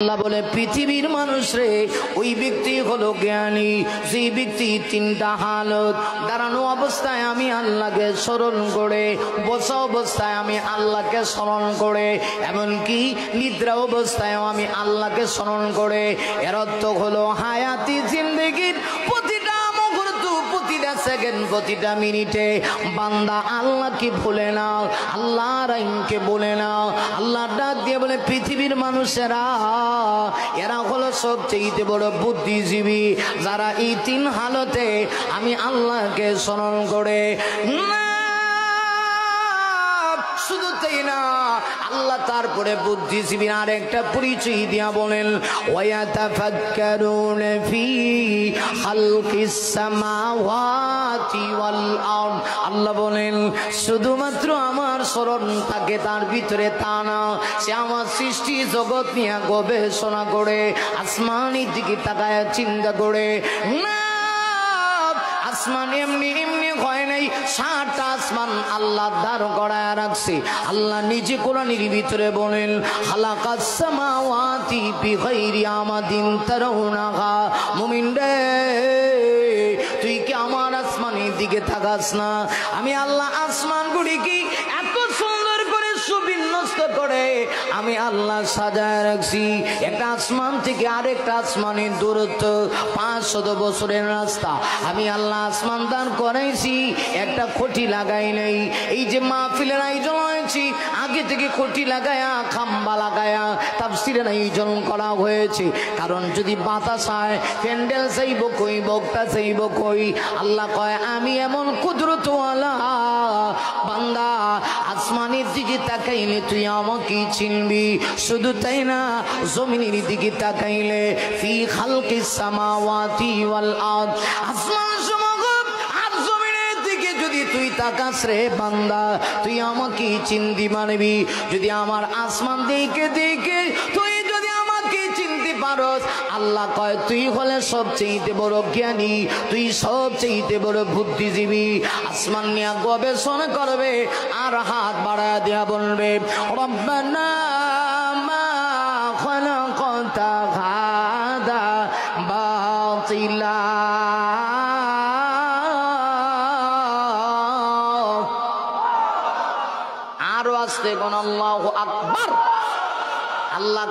আল্লাহ বলে পৃথিবীর মানুষ রে ওই ব্যক্তি হলো জ্ঞানী যে ব্যক্তি তিনটা হালত দাঁড়ানো অবস্থায় আমি আল্লাহকে স্মরণ করে, বসা অবস্থায় আমি আল্লাহকে স্মরণ করে, এমনকি নিদ্রা অবস্থায়ও আমি আল্লাহকে স্মরণ করে। এর অর্থ হলো হায়াতি জিন্দেগির প্রতিটা মুহূর্ত, প্রতিটা সেকেন্ড, প্রতিটা মিনিটে বান্দা আল্লাহকে ভুলে না, আল্লাহর আইনকে বলে না। আল্লাহ ডাক দিয়ে বলে পৃথিবীর মানুষেরা এরা হলো সবচেয়ে বড় বুদ্ধিজীবী যারা এই তিন হালতে আমি আল্লাহকে স্মরণ করে। শুধু তাই না, আল্লাহ তারপরে বুদ্ধিজীবী আর একটা পরিচয় দিয়া বলেন ওয়ায়াতাফাক্কারুনা ফি খালকিস সামাওয়াতি ওয়াল আরদ। আল্লাহ বলেন শুধুমাত্র আমার স্মরণ থাকে তার ভিতরে তা না, সে আমার সৃষ্টি জগৎ নিয়ে গবেষণা করে, আসমানের দিকে তাকায় চিন্তা করে। না, আসমান এমনি এমনি হয় নাই, 7টা আসমান আল্লাহ দাঁড় করায় রাখছে। আল্লাহ নিজে কোরআনের ভিতরে বলেন খালাকাস সামাওয়াতি বিগাইরি আমাদিন তারাউনাহা। মুমিন রে, তুই কি আমার আসমানের দিকে তাকাস না? আমি আল্লাহ আসমানগুলিকে এত সুন্দর করে সুবিন্যস্ত করে আমি আল্লাহ সাজায় রাখছি। একটা আসমান থেকে আরেকটা আসমানের দূরত্ব 500 বছরের রাস্তা। আমি আল্লাহ আসমান দান করাইছি, একটা খুঁটি লাগাই নেই। এই যে মাহফিলের আয়োজন হয়েছে, আগে থেকে খুঁটি লাগায়া খাম্বা লাগায়া তাফসীরের আয়োজন করা হয়েছে। কারণ যদি বাতাস হয়, প্যান্ডেল চাইব কই, বক্তা চাইব কই। আল্লাহ কয় আমি এমন কুদরতওয়ালা বান্দা, আসমানের দিকে তাকাইলে তুই আমাকে চিনবি। শুধু তাই না, জমিনের দিকে তাকাইলে ফি খালকিস সামাওয়াতি ওয়াল আরদ, আসমান সমগ্র আর জমিনের দিকে যদি তুই তাকাস রে বান্দা, তুই আমাকে চিনতে পারবি। যদি আমার আসমান দেখে দেখে তুই যদি আমাকে চিনতে পারস, আল্লাহ কয় তুই হলে সবচেয়ে বড় জ্ঞানী, তুই সবচেয়ে বড় বুদ্ধিজীবী। আসমান নিয়ে গবেষণা করবে আর হাত বাড়ায় দেয়া বলবে রব্বানা মা খালাকতা হাদা বাতিলা। আরো আসতে কোন আল্লাহু আকবার। আল্লাহ